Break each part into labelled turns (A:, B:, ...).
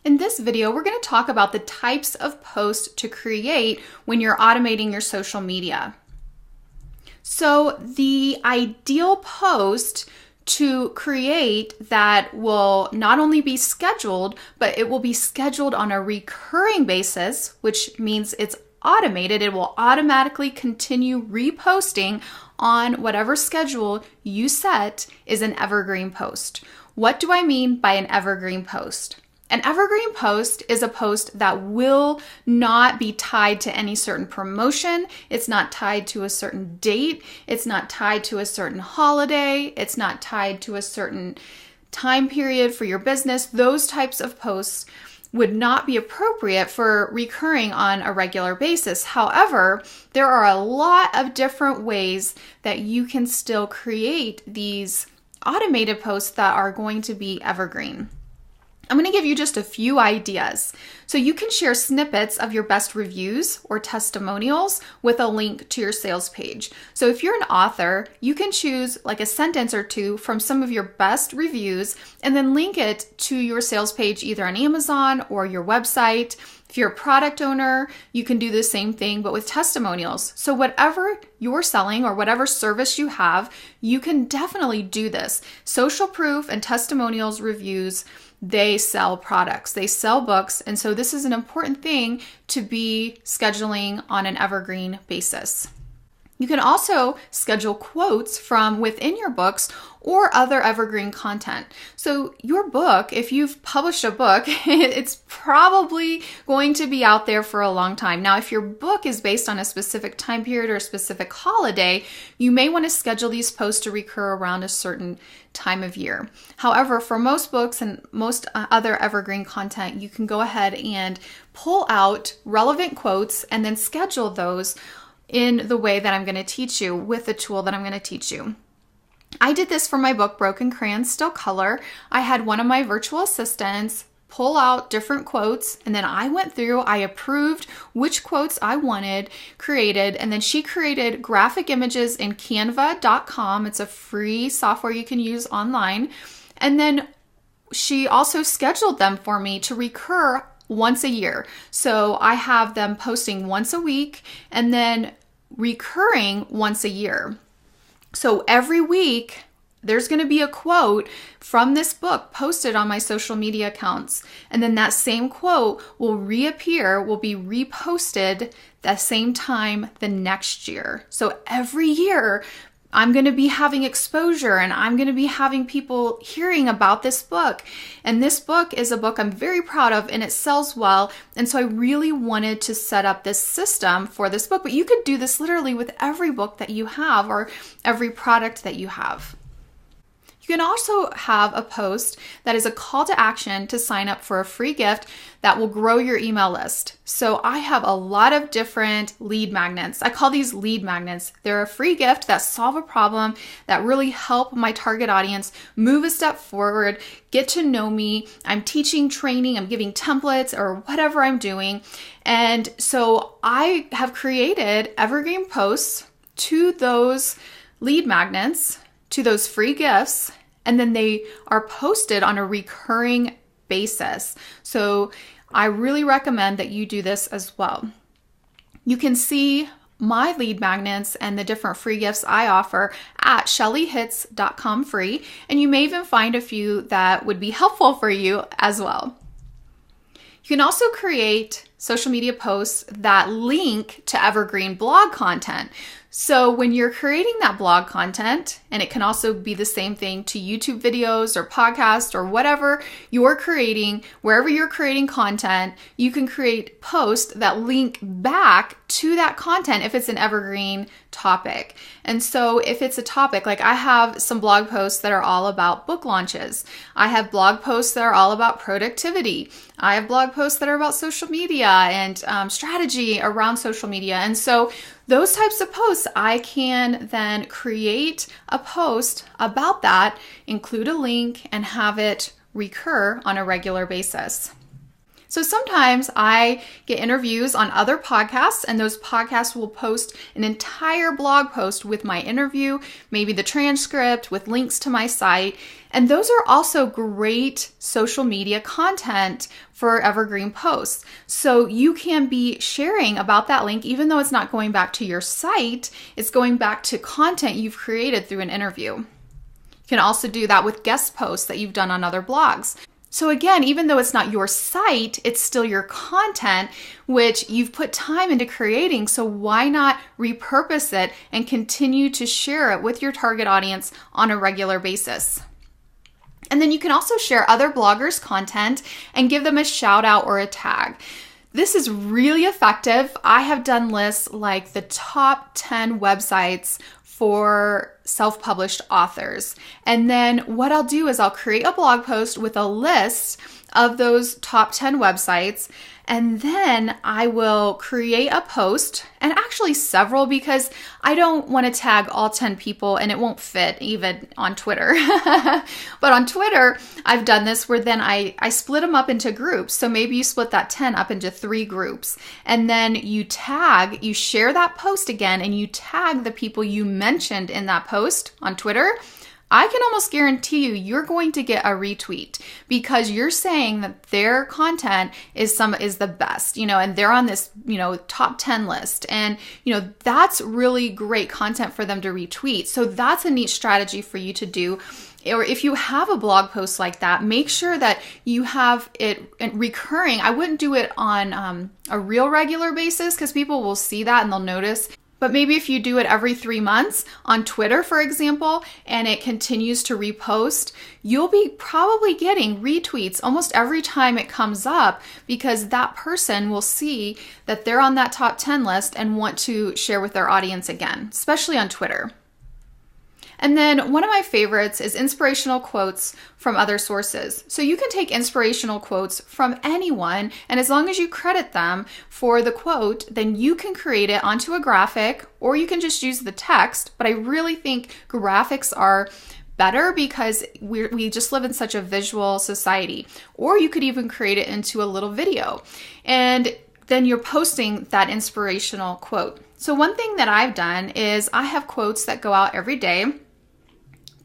A: In this video, we're going to talk about the types of posts to create when you're automating your social media. So the ideal post to create that will not only be scheduled, but it will be scheduled on a recurring basis, which means it's automated. It will automatically continue reposting on whatever schedule you set is an evergreen post. What do I mean by an evergreen post? An evergreen post is a post that will not be tied to any certain promotion. It's not tied to a certain date. It's not tied to a certain holiday. It's not tied to a certain time period for your business. Those types of posts would not be appropriate for recurring on a regular basis. However, there are a lot of different ways that you can still create these automated posts that are going to be evergreen. I'm going to give you just a few ideas. So you can share snippets of your best reviews or testimonials with a link to your sales page. So if you're an author, you can choose like a sentence or two from some of your best reviews and then link it to your sales page either on Amazon or your website. If you're a product owner, you can do the same thing, but with testimonials. So whatever you're selling or whatever service you have, you can definitely do this. Social proof and testimonials reviews, they sell products, they sell books. And so this is an important thing to be scheduling on an evergreen basis. You can also schedule quotes from within your books or other evergreen content. So your book, if you've published a book, it's probably going to be out there for a long time. Now, if your book is based on a specific time period or a specific holiday, you may want to schedule these posts to recur around a certain time of year. However, for most books and most other evergreen content, you can go ahead and pull out relevant quotes and then schedule those in the way that I'm going to teach you with the tool that I'm going to teach you. I did this for my book, Broken Crayons Still Color. I had one of my virtual assistants pull out different quotes, and then I went through, I approved which quotes I wanted created, and then she created graphic images in canva.com. It's a free software you can use online. And then she also scheduled them for me to recur once a year. So I have them posting once a week and then recurring once a year. So every week, there's going to be a quote from this book posted on my social media accounts. And then that same quote will reappear, will be reposted the same time the next year. So every year, I'm going to be having exposure and I'm going to be having people hearing about this book. And this book is a book I'm very proud of and it sells well. And so I really wanted to set up this system for this book. But you could do this literally with every book that you have or every product that you have. You can also have a post that is a call to action to sign up for a free gift that will grow your email list. So I have a lot of different lead magnets. I call these lead magnets. They're a free gift that solve a problem that really help my target audience move a step forward, get to know me. I'm teaching, training, I'm giving templates or whatever I'm doing. And so I have created evergreen posts to those lead magnets, to those free gifts, and then they are posted on a recurring basis. So I really recommend that you do this as well. You can see my lead magnets and the different free gifts I offer at shellyhits.com free, and you may even find a few that would be helpful for you as well. You can also create social media posts that link to evergreen blog content. So when you're creating that blog content, and it can also be the same thing to YouTube videos or podcasts or whatever you're creating, wherever you're creating content, you can create posts that link back to that content if it's an evergreen topic. And so if it's a topic, like I have some blog posts that are all about book launches. I have blog posts that are all about productivity. I have blog posts that are about social media and strategy around social media. And so those types of posts, I can then create a post about that, include a link, and have it recur on a regular basis. So sometimes I get interviews on other podcasts, and those podcasts will post an entire blog post with my interview, maybe the transcript with links to my site. And those are also great social media content for evergreen posts. So you can be sharing about that link, even though it's not going back to your site, it's going back to content you've created through an interview. You can also do that with guest posts that you've done on other blogs. So again, even though it's not your site, it's still your content, which you've put time into creating. So why not repurpose it and continue to share it with your target audience on a regular basis? And then you can also share other bloggers' content and give them a shout out or a tag. This is really effective. I have done lists like the top 10 websites for self-published authors. And then what I'll do is I'll create a blog post with a list of those top 10 websites, and then I will create a post, and actually several, because I don't want to tag all 10 people and it won't fit even on Twitter. But on Twitter, I've done this where then I split them up into groups. So maybe you split that 10 up into 3 groups, and then you share that post again, and you tag the people you mentioned in that post on Twitter. I can almost guarantee you're going to get a retweet because you're saying that their content is the best, and they're on this, top 10 list. And, that's really great content for them to retweet. So that's a neat strategy for you to do. Or if you have a blog post like that, make sure that you have it recurring. I wouldn't do it on a real regular basis because people will see that and they'll notice. But maybe if you do it every 3 months on Twitter, for example, and it continues to repost, you'll be probably getting retweets almost every time it comes up because that person will see that they're on that top 10 list and want to share with their audience again, especially on Twitter. And then one of my favorites is inspirational quotes from other sources. So you can take inspirational quotes from anyone, and as long as you credit them for the quote, then you can create it onto a graphic, or you can just use the text. But I really think graphics are better because we just live in such a visual society. Or you could even create it into a little video, and then you're posting that inspirational quote. So one thing that I've done is I have quotes that go out every day.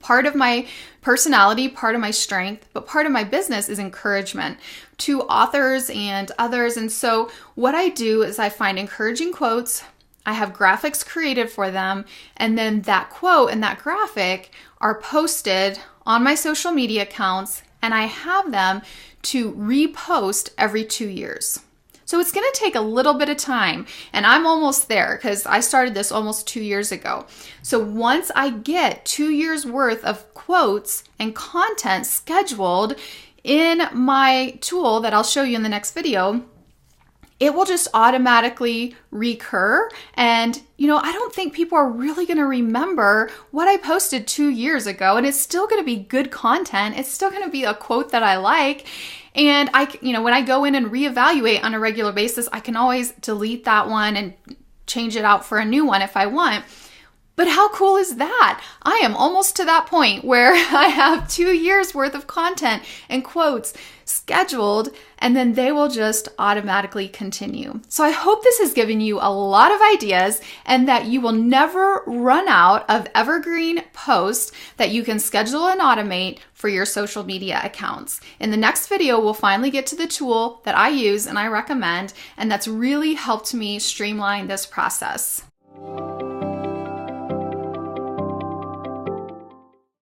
A: Part of my personality, part of my strength, but part of my business is encouragement to authors and others. And so what I do is I find encouraging quotes, I have graphics created for them, and then that quote and that graphic are posted on my social media accounts, and I have them to repost every 2 years. So it's going to take a little bit of time, and I'm almost there because I started this almost 2 years ago. So once I get 2 years worth of quotes and content scheduled in my tool that I'll show you in the next video, it will just automatically recur. And, I don't think people are really going to remember what I posted 2 years ago, and it's still going to be good content. It's still going to be a quote that I like. And when I go in and reevaluate on a regular basis, I can always delete that one and change it out for a new one if I want. But how cool is that? I am almost to that point where I have 2 years worth of content and quotes scheduled, and then they will just automatically continue. So I hope this has given you a lot of ideas and that you will never run out of evergreen posts that you can schedule and automate for your social media accounts. In the next video, we'll finally get to the tool that I use and I recommend, and that's really helped me streamline this process.